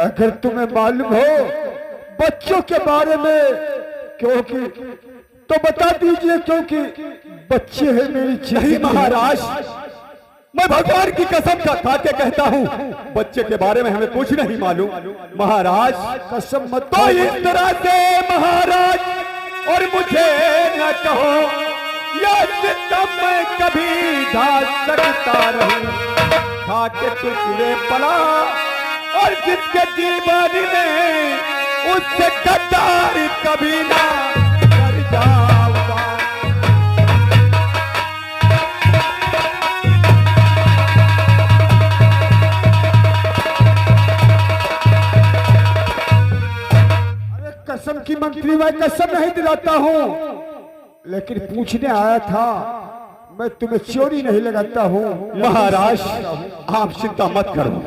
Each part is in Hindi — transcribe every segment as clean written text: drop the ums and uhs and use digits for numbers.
अगर तुम्हें मालूम हो बच्चों के बारे में क्योंकि तो बता दीजिए, क्योंकि बच्चे हैं मेरी नहीं महाराज, मैं भगवान की कसम खा के कहता हूँ बच्चे के बारे में हमें कुछ नहीं मालूम। महाराज कसम मत तो इस तरह से महाराज और मुझे न कहो, या सितम मैं कभी ढा सकता रहूं। खा के टुकड़े पला और जिसके जीवन में उससे कतार कभी ना कर जाऊंगा। अरे कसम की मंत्री, मैं कसम नहीं दिलाता हूँ, लेकिन पूछने आया था। मैं तुम्हें चोरी नहीं लगाता हूँ। महाराज आप चिंता मत करो,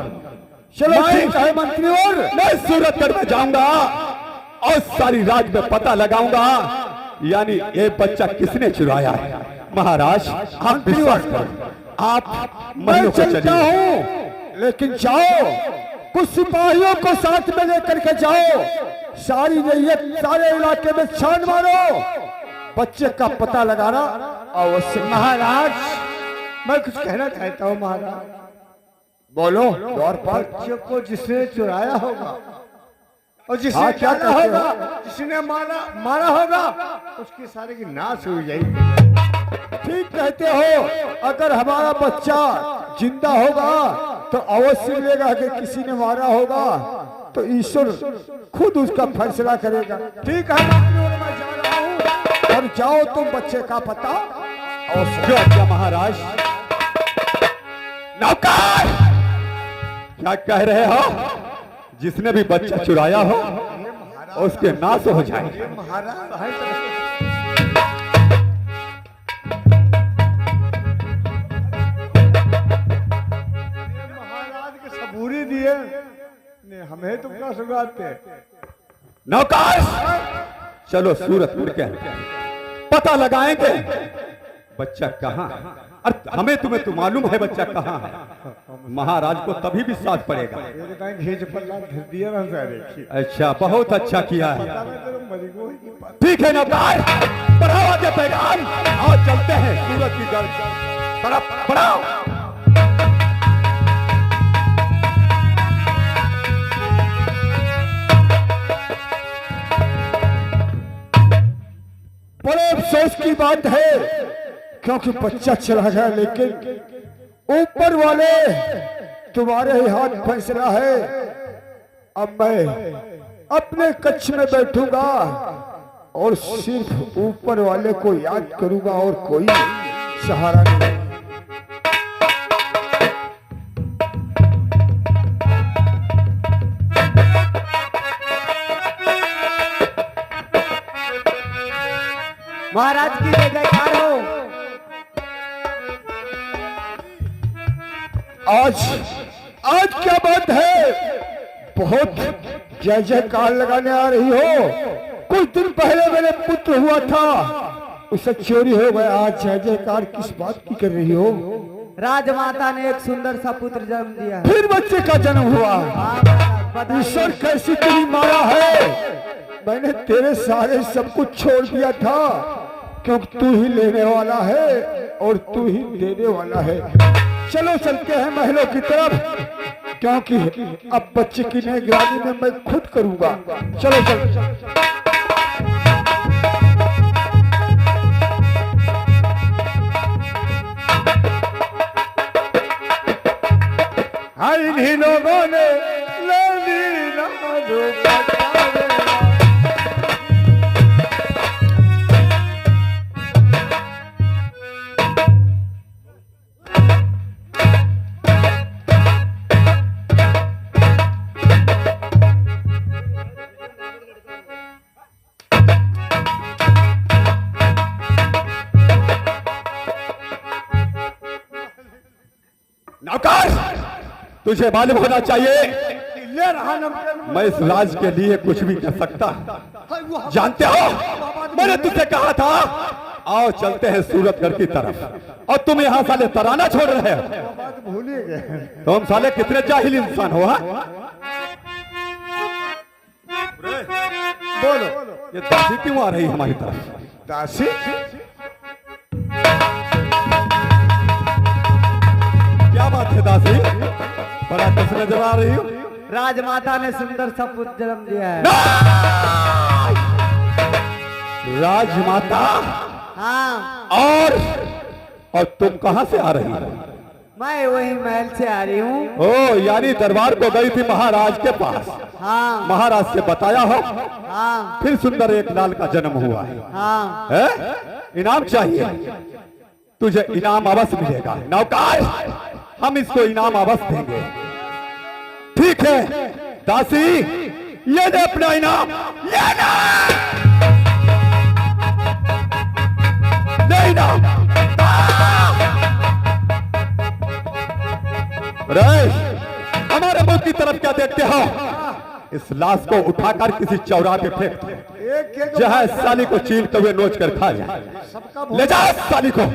चलो ठीक है मंत्री, और मैं सूरतगढ़ में जाऊंगा और सारी राज में पता लगाऊंगा, यानी ये बच्चा किसने चुराया है। महाराज आप विश्वास करो, आप मैं महलों को चलता चलिए। हूँ, लेकिन जाओ कुछ सिपाहियों को साथ में लेकर के जाओ। सारी रैयत सारे इलाके में छान मारो, बच्चे का पता लगाना अवश्य। महाराज मैं कुछ कहना चाहता हूँ। महाराज बोलो द्वार पर। बच्चों को जिसने चुराया होगा और जिसने हाँ, क्या डाला कहते होगा, जिसने मारा होगा, उसकी सारे की नाश हो जाएगी। ठीक कहते हो। अगर हमारा बच्चा जिंदा होगा तो अवश्य मिलेगा कि किसी ने मारा होगा, तो ईश्वर खुद उसका फैसला करेगा। ठीक है मंत्री, और मैं जा रहा हूँ। और जाओ तुम बच्चे का पता अवश्य। जो अच्छा महाराज। नौकर क्या कह रहे हो? जिसने भी बच्चा चुराया हो उसके नाश हो जाए। महाराज के सबूरी दिए ने हमें तुम क्या सुगाते। नौकर चलो सूरतपुर के पता लगाएंगे बच्चा कहाँ है। अरे हमें तुम्हें तो मालूम है बच्चा कहाँ है। महाराज को तभी विश्वास पड़ेगा। अच्छा बहुत अच्छा किया है। ठीक है नौकर, बढ़ावा दे पैगाम और चलते हैं सूरत की तरफ। बढ़ाओ। बड़े अफसोस की बात है, क्योंकि बच्चा चला गया, लेकिन ऊपर वाले तुम्हारे ही हाथ फैसला है। अब मैं अपने कक्ष में बैठूंगा और सिर्फ ऊपर वाले को याद करूंगा और कोई सहारा नहीं। महाराज की जय जयकार हो। आज क्या बात है? बहुत जय जयकार लगाने आ रही हो। कुछ दिन पहले मेरे पुत्र हुआ था, उसे चोरी हो गया। आज जय जयकार किस बात की कर रही हो? राजमाता ने एक सुंदर सा पुत्र जन्म दिया है। फिर बच्चे का जन्म हुआ। ईश्वर कैसी तेरी माया है। मैंने तेरे सारे सब कुछ छोड़ दिया था, क्योंकि तू ही लेने वाला है और तू ही देने वाला है। चलो चलते हैं महलों की तरफ, क्योंकि अब बच्चे की निगरानी में मैं खुद करूंगा। चलो चलो। हाँ इन्हीं लोगों ने ले ली ना नौकर तुझे मालूम होना चाहिए ले रहा मैं इस राज के लिए कुछ भी कर सकता। जानते हो मैंने तुझसे कहा था आओ चलते हैं सूरतगढ़ की तरफ, और तुम यहाँ साले तराना छोड़ रहे हो। बात भूल ही गए। तुम साले कितने जाहिल इंसान हो। हाँ? बोलो। ये दासी क्यों आ रही है हमारी तरफ? दासी क्या बात है दासी, बड़ा खुश नजर आ रही हो। राजमाता ने सुंदर सा पुत्र जन्म दिया है। राजमाता? हाँ, और तुम कहां से आ रही हो? मैं वही महल से आ रही हूँ। ओ, यानी दरबार को गई थी महाराज के पास। हाँ महाराज से बताया हो, हाँ फिर सुंदर एक लाल का जन्म हुआ है। हाँ। है? इनाम चाहिए तुझे, इनाम अवश्य मिलेगा। नौकार, हम इसको इनाम अवश्य देंगे। ठीक है दासी, ये ले अपना इनाम, ये ले इनाम। हमारे मुंह की तरफ क्या देखते हो? इस लाश को उठाकर किसी चौराहे पे फेंक दो, एक एक जहां साली को चीरते हुए नोच कर खा जाए। सबका ले जाओ साली को।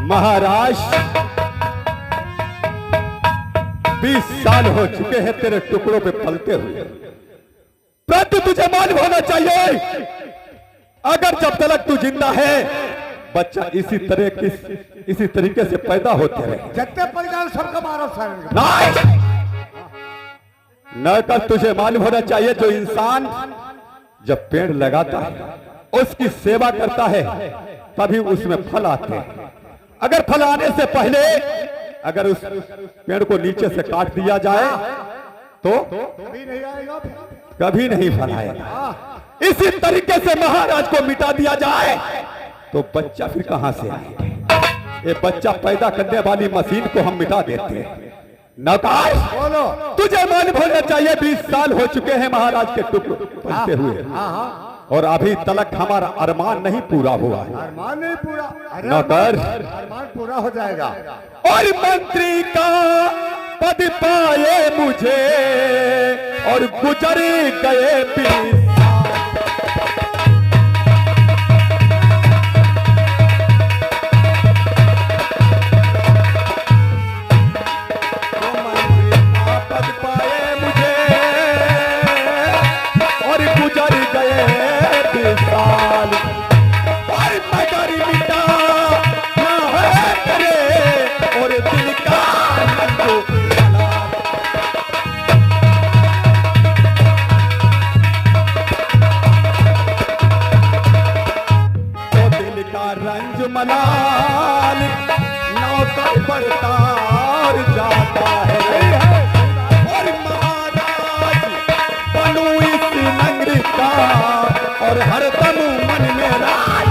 महाराज, 20 साल हो चुके हैं तेरे टुकड़ों पे पलते हुए, परंतु तुझे मालूम होना चाहिए, अगर जब तक तू जिंदा है बच्चा इसी तरीके से पैदा होते रहे। जत्ते परिवार सबका मारो सारे। नहीं, न कर तुझे मालूम होना चाहिए, जो इंसान जब पेड़ लगाता है, उसकी सेवा करता है, तभी उसमें फल आते हैं। अगर फल आने से पहले अगर उस पेड़ को नीचे से काट दिया जाए तो कभी नहीं आएगा। कभी नहीं फल आएगा। इसी तरीके से महाराज को मिटा दिया जाए तो बच्चा फिर कहां से आएगा? ये बच्चा पैदा करने वाली मशीन को हम मिटा देते हैं। नौकार, बोलो। तुझे मालूम होना चाहिए 20 साल हो चुके हैं महाराज के टुकड़े पलते हुए, और अभी तक हमारा अरमान नहीं पूरा हुआ है। अरमान नहीं पूरा। अरे नौकर, अरमान पूरा हो जाएगा। और मंत्री का पद पाए मुझे और गुजर गए 20 साल, और मगर मिटा ना है करे, और दिल का तो दिल का रंज मलाल नौकर बढ़ता और जाता है। और महाराज बनू इस नगरी का, और हर दम मन में राज।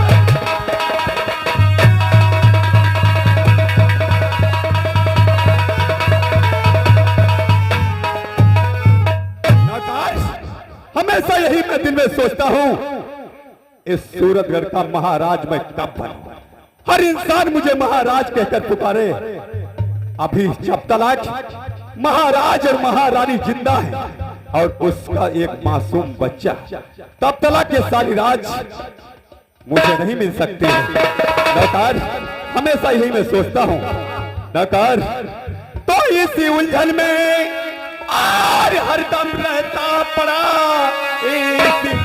हमेशा यही मैं दिल में सोचता हूं, इस सूरतगढ़ का महाराज मैं कब बनूं। हर इंसान मुझे महाराज कहकर पुकारे। अभी जब तक महाराज और महारानी जिंदा है और उसका एक मासूम बच्चा, तब तक ये सारी राज मुझे नहीं मिल सकती है। नौकर, हमेशा यही मैं सोचता हूँ। नौकर, तो इसी उलझन में और हरदम रहता पड़ा इसी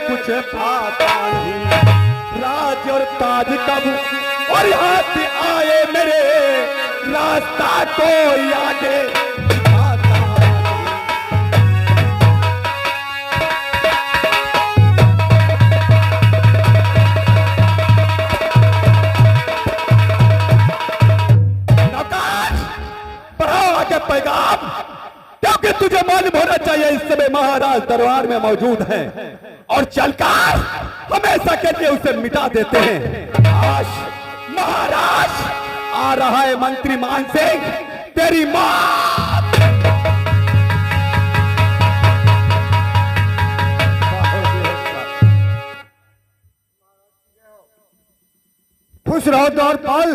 कुछ पाता नहीं। राज और ताज कब और हाथ आए मेरे, रास्ता कोई आगे दिखाता नहीं। नौकर, बढ़ाओ आगे पैगाम, क्योंकि तुझे मालूम होना चाहिए इस समय महाराज दरबार में मौजूद हैं, और चलकर हमेशा के लिए उसे मिटा देते हैं। आज महाराज आ रहा है मंत्री मान सिंह, तेरी मां। खुश रहो द्वारपाल।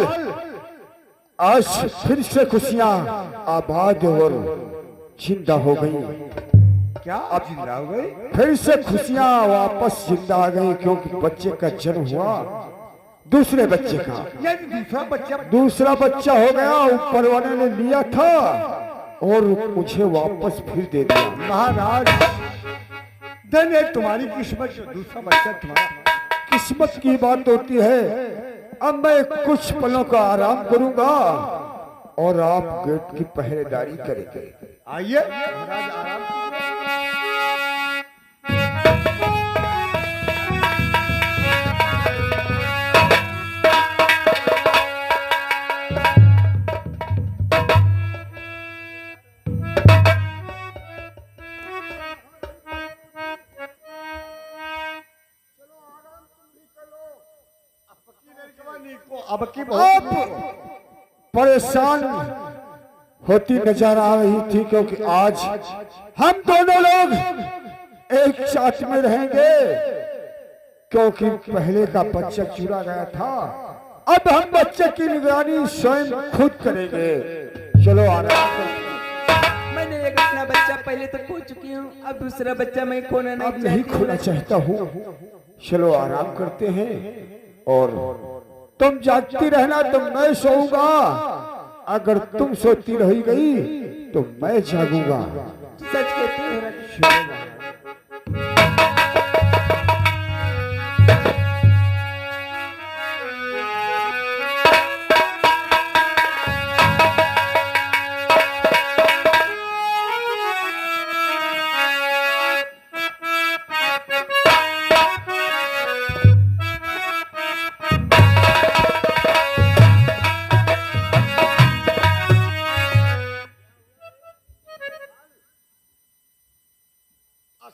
आज फिर से खुशियां आबाद और जिंदा हो गई। क्या आप जिंदा हो गए? फिर से खुशियां वापस जिंदा आ गई, क्योंकि बच्चे का जन्म हुआ, दूसरे बच्चे का। यार दूसरा बच्चा हो गया, ऊपर वाले ने लिया था और मुझे वापस फिर दे दिया। महाराज धन है तुम्हारी किस्मत, जो दूसरा बच्चा तुम्हारा। किस्मत की बात होती है। अब मैं कुछ पलों का आराम करूंगा और आप गेट की पहरेदारी करेंगे। आइए महाराज, आराम अब की अब परेशान होती नजर आ रही थी, क्योंकि आज हम दोनों लोग एक साथ में रहेंगे, क्योंकि पहले का बच्चा चुरा गया था। अब हम बच्चे की निगरानी स्वयं खुद करेंगे। चलो आराम करो। मैंने एक अपना बच्चा पहले तो खो चुकी हूँ, अब दूसरा बच्चा मैं खोना अब नहीं खोना चाहता हूँ। चलो आराम करते हैं और तुम जागती रहना तो मैं सोऊंगा, अगर तुम सोती रही गई तो मैं जागूंगा। सच कहती हूँ।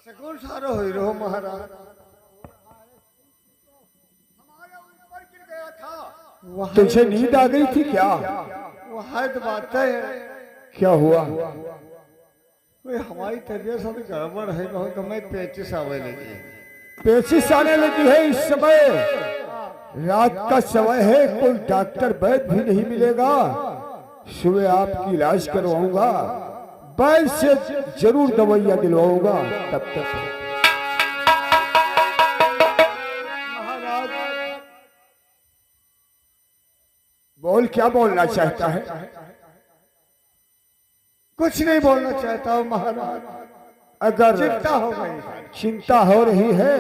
सकून सारो हो रहो महाराज। तुझे नींद आ गई थी क्या? वह तो बात है। क्या हुआ? कोई हमारी तबीयत सब गड़बड़ है, बहुत हमें पेचिश आने लगी। पेचिश आने लगी है इस समय? रात का समय है, कोई डॉक्टर वैद्य भी नहीं मिलेगा। सुबह आपकी इलाज करवाऊंगा, वैद्य से जरूर दवाइयां दिलवाऊंगा। तब तक महाराज बोल, क्या बोलना चाहता है? कुछ नहीं बोलना चाहता हूँ महाराज। अगर चिंता हो गई, चिंता हो रही है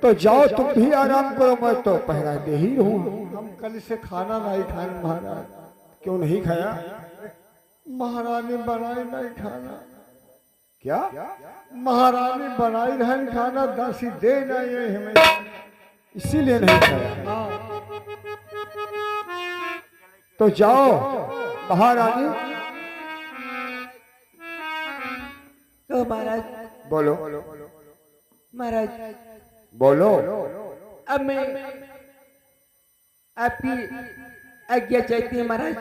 तो जाओ, तुम भी आराम करो, मैं तो पहरा दे ही रहूं। हम कल से खाना नहीं खाए महाराज। क्यों नहीं खाया? महारानी बनाई नहीं खाना। क्या? महारानी बनाई रहन खाना, दासी दे नहीं हमें, इसीलिए नहीं खाया। हाँ। तो जाओ महारानी। तो महाराज, बोलो महाराज बोलो। अब मैं आपकी आज्ञा चाहती हूँ महाराज।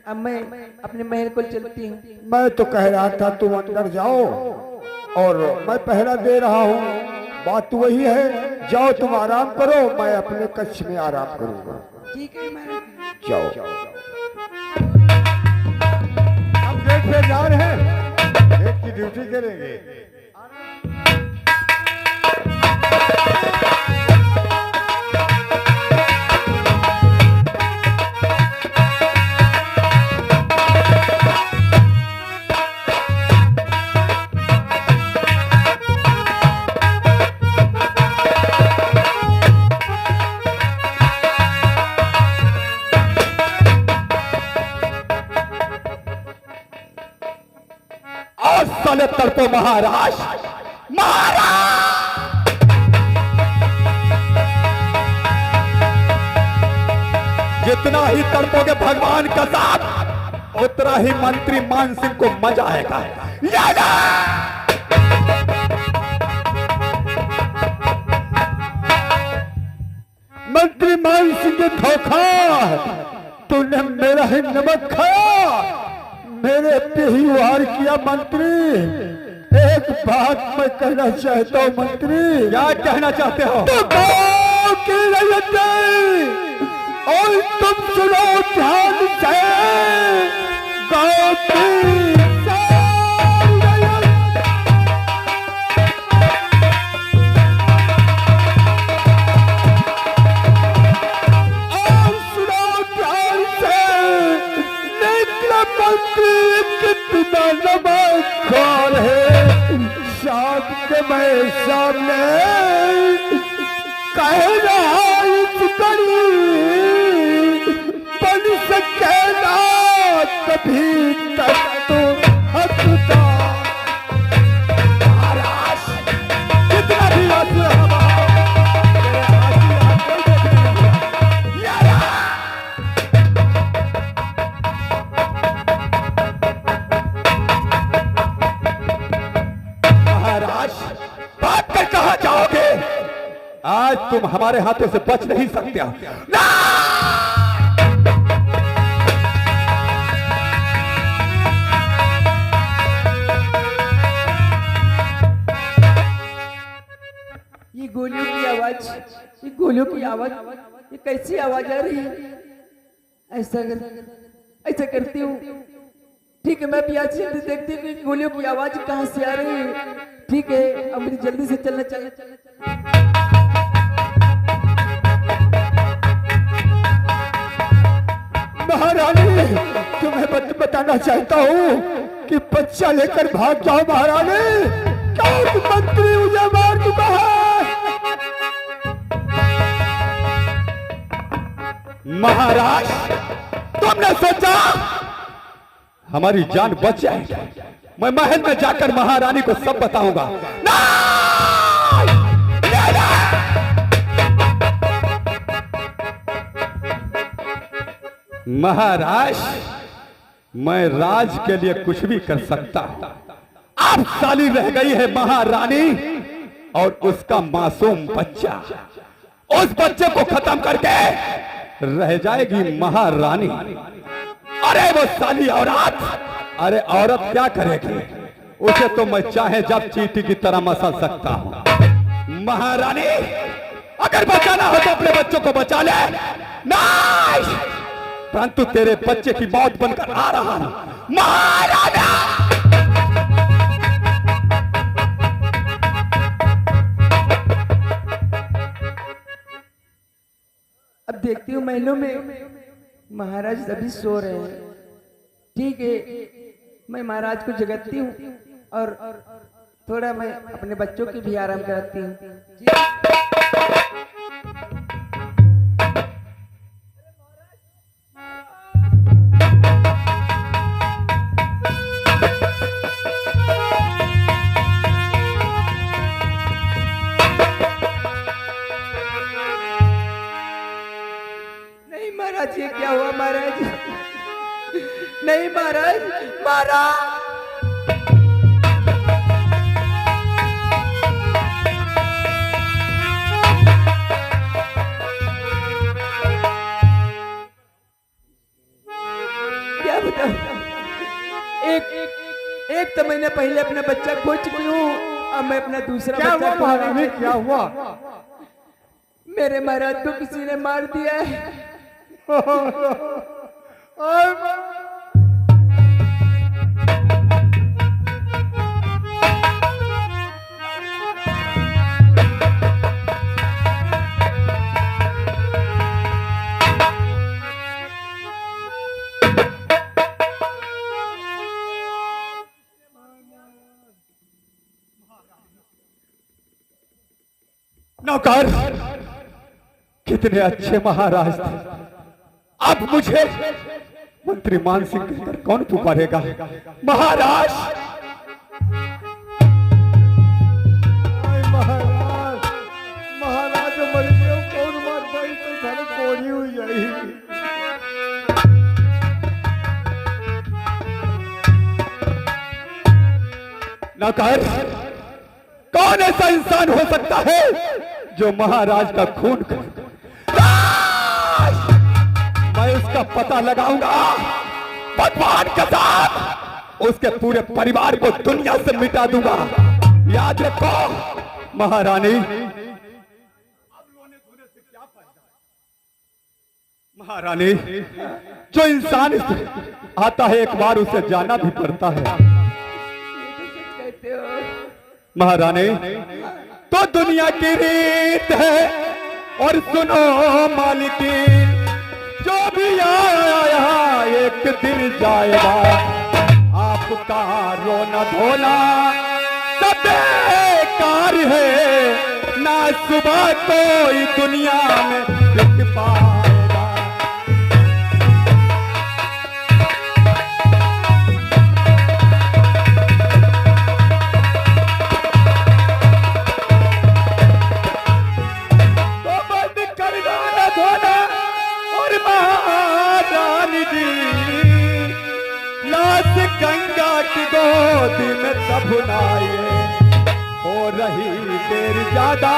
अब मैं अपने महल को चलती हूँ। मैं तो कह रहा था तुम अंदर जाओ और मैं पहरा दे रहा हूँ। बात वही है, जाओ तुम आराम करो, मैं अपने कक्ष में आराम करूंगा। ठीक है महाराज। जाओ। हम गेट पे जा रहे हैं, गेट की ड्यूटी करेंगे। साले तड़पो महाराज, महाराज जितना ही तड़पोगे भगवान का साथ, उतना ही मंत्री मान सिंह को मजा आएगा। मंत्री मान सिंह ने धोखा, तूने मेरा ही नमक खाया, मेरे पे ही वार किया। मंत्री एक बात मैं कहना चाहता हूँ मंत्री। क्या कहना चाहते हो? तो गाँव की रैयत और तुम सुनो ध्यान से गाँव की कितना नमक है शाम के मैं सामने कह रहा इस कड़ी बन सके ना कभी तक तो हंसता महाराज कितना भी आंसू हवा आज तुम हमारे हाथों से बच नहीं सकते। ये गोलियों की आवाज, ये गोलियों की आवाज, ये कैसी आवाज आ रही है? ऐसा करती हूँ। ठीक है, मैं भी आज देखती हूँ कि गोलियों की आवाज कहाँ से आ रही है। ठीक है, अब मुझे जल्दी से चलना। महारानी, तुम्हें बताना चाहता हूँ कि बच्चा लेकर भाग जाओ। महारानी, क्या मंत्री मुझे मार चुका है। महाराज, तुमने सोचा हमारी जान बच जाएगी? मैं महल में जाकर महारानी को सब बताऊंगा। महाराज, मैं राज के लिए कुछ भी कर सकता हूं। अब साली रह गई है महारानी और उसका मासूम बच्चा। उस बच्चे को खत्म करके रह जाएगी महारानी। अरे वो साली औरत, अरे औरत क्या करेगी? उसे तो मैं चाहे जब चींटी की तरह मसल सकता हूं। महारानी, अगर बचाना हो तो अपने बच्चों को बचा ले। नहीं, परंतु तेरे बच्चे की मौत बनकर आ रहा हूं महाराजा। अब देखती हूँ महलों में महाराज अभी सो रहे हैं। ठीक है, मैं महाराज को जगाती हूँ और थोड़ा मैं अपने बच्चों की भी आराम कराती हूँ। महाराज, ये क्या हुआ महाराज? नहीं महाराज, महाराज। क्या बताऊं? एक तो मैंने पहले अपना बच्चा खो चुकी हूँ, अब मैं अपना दूसरा बच्चा खो रहा हूं। क्या हुआ? मेरे महाराज को किसी ने मार दिया है। नौकर, कितने अच्छे महाराज थे। अब मुझे मंत्री मान सिंह कहकर कौन पुकारेगा? महाराज, महाराज मर गए, कौन मार पाई? तो सारे कोड़ी हुई जाएगी। नौकर, कौन ऐसा इंसान हो सकता है जो महाराज का खून करे? मैं उसका पता लगाऊंगा, भगवान के साथ उसके पूरे परिवार को दुनिया से मिटा दूंगा। याद रखो महारानी, महारानी, जो इंसान आता है एक बार उसे जाना भी पड़ता है। कहते हो महारानी, तो दुनिया की रीत है और सुनो मालिकी, जो भी आया एक दिन जाएगा, आपका रोना धोना सब बेकार है, ना सुबह कोई दुनिया में टिक पाएगा। तो बंद कर रोना धोना और महारानी जी, लाश गंगा की गोदी में दफनाए, हो रही देर ज्यादा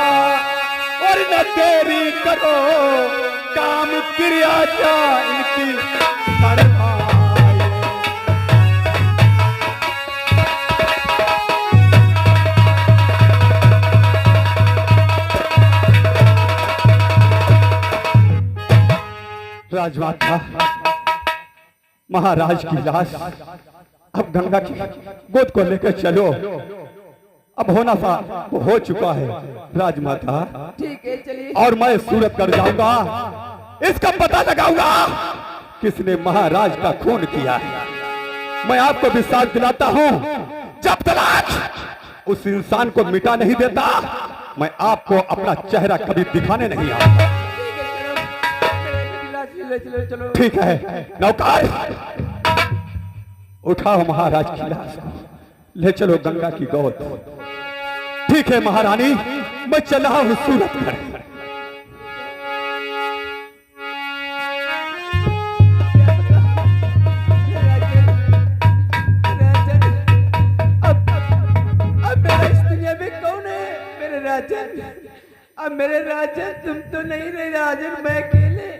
और न देरी करो, काम क्रिया जा इनकी करवाए। राजमाता, महाराज की लाश अब गंगा की गोद को लेकर चलो, अब होना सा वो हो चुका है। राजमाता, ठीक है चलिए। और मैं सूरत कर जाऊंगा, इसका पता लगाऊंगा किसने महाराज का खून किया है। मैं आपको विश्वास दिलाता हूं, जब तक उस इंसान को मिटा नहीं देता, मैं आपको अपना चेहरा कभी दिखाने नहीं आऊंगा। चलो चलो। ठीक है नौकर, उठाओ महाराज की लाश को, ले चलो गंगा की गोद। ठीक है महारानी, मैं चला हूं सूरत पर। अब मेरा इस दुनिया में कौन है? मेरे राजन, अब मेरे राजन तुम तो नहीं रहे राजन, मैं अकेले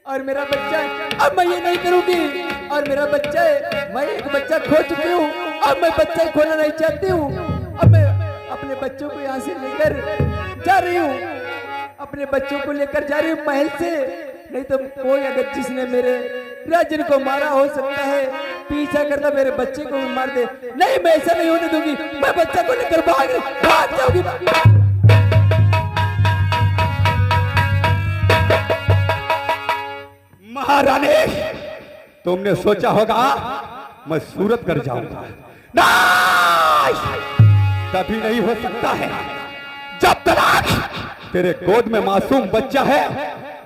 और मेरा बच्चा। अब मैं ये नहीं करूंगी, और मेरा बच्चा है, मैं एक बच्चा खो चुकी हूँ, अब मैं बच्चा खोना नहीं चाहती हूँ। अब मैं अपने बच्चों को यहाँ से लेकर जा रही हूँ, अपने बच्चों को लेकर जा रही हूँ महल से। नहीं तो कोई अगर जिसने मेरे राजन को मारा हो सकता है पीछा करता मेरे बच्चे को भी मार दे। नहीं, मैं ऐसा नहीं होने दूंगी, मैं बच्चा को लेकर भाग जाऊंगी। महारानी, तुमने सोचा होगा मैं सूरत कर जाऊंगा, नहीं, कभी नहीं हो सकता है। जब तक तेरे गोद में मासूम बच्चा है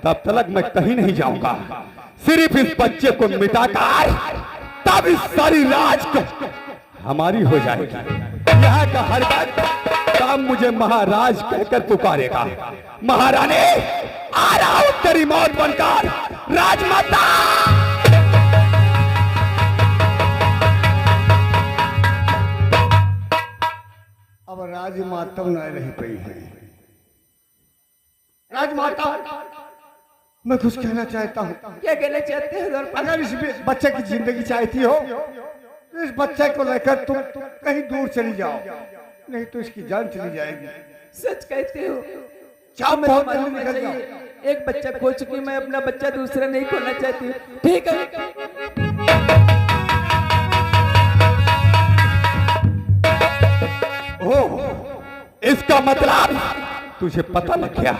तब तक मैं कहीं नहीं जाऊंगा। सिर्फ इस बच्चे को मिटाकर तब इस सारी राज को हमारी हो जाएगी। यहाँ का हर बात काम मुझे महाराज कहकर पुकारेगा। महारानी, आ रहा हूं तेरी मौत बनकर। राजमाता, अब राजमाता न रह पाई है। राजमाता, मैं कुछ कहना चाहता हूँ। क्या कहना चाहते हो? अगर इस बच्चे की जिंदगी चाहती हो तो इस बच्चे को लेकर तुम कहीं दूर चली जाओ, नहीं तो इसकी जान चली जाएगी। सच कहते हो? चाप मैं बहुत मालूम जल्दी निकल है, जाओ। एक बच्चा खो चुकी, मैं अपना बच्चा दूसरा नहीं खोना चाहती। ठीक है, ओह, इसका मतलब तुझे पता लग गया,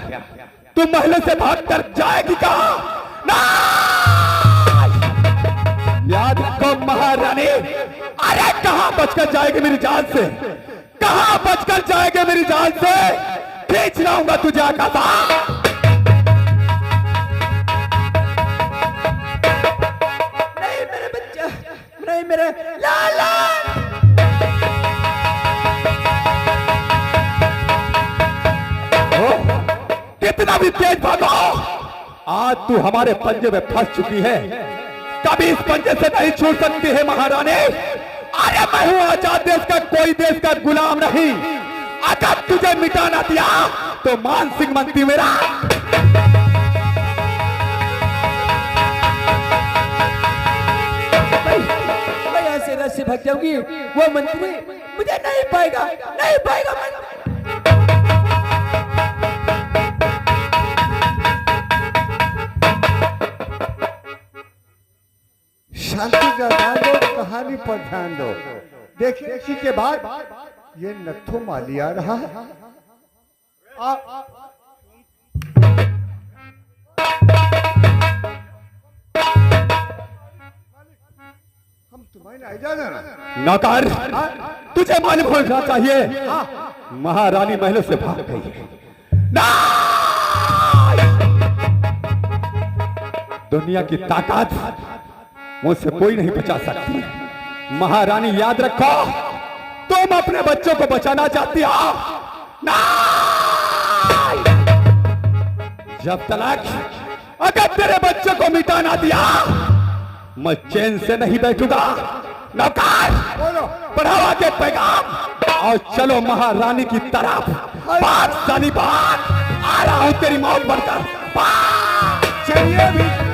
तू महल से भागकर जाएगी कहां? याद रखो महारानी, अरे कहां बचकर जाएगी मेरी जान से? कहां बचकर जाएगी मेरी जान से? खींच लाऊंगा तुझे आकाश। नहीं मेरा बच्चा, नहीं मेरा लाला। कितना भी तेज भागो, आज तू हमारे पंजे में फंस चुकी है, कभी इस पंजे से नहीं छूट सकती है महारानी। अरे मैं हूं आजाद देश का, कोई देश का गुलाम नहीं। अगर तुझे मिटाना दिया तो मान सिंह मंत्री मेरा। मैं यहाँ से रस्सी भाग जाऊंगी, वो मंत्री मुझे नहीं पाएगा, नहीं पाएगा। ध्यान दो, कहानी पर ध्यान दो। देखिए इसी के बाद ये नत्थू माली आ रहा है। हम तुम्हें नहीं जाना ना। नौकर, तुझे मालूम होना चाहिए महारानी महलों से भाग गई है। दुनिया की ताकत मुझसे कोई नहीं बचा सकती। महारानी याद रखो, तुम अपने बच्चों को बचाना चाहती हो। जब तक अगर तेरे बच्चों को मिटा ना दिया, मैं चैन से नहीं बैठूंगा। नौकर, बढ़ावा के पैगाम और चलो महारानी की तरफ। बात सानी बात, आ रहा हूं तेरी मौत बनकर। चलिए भी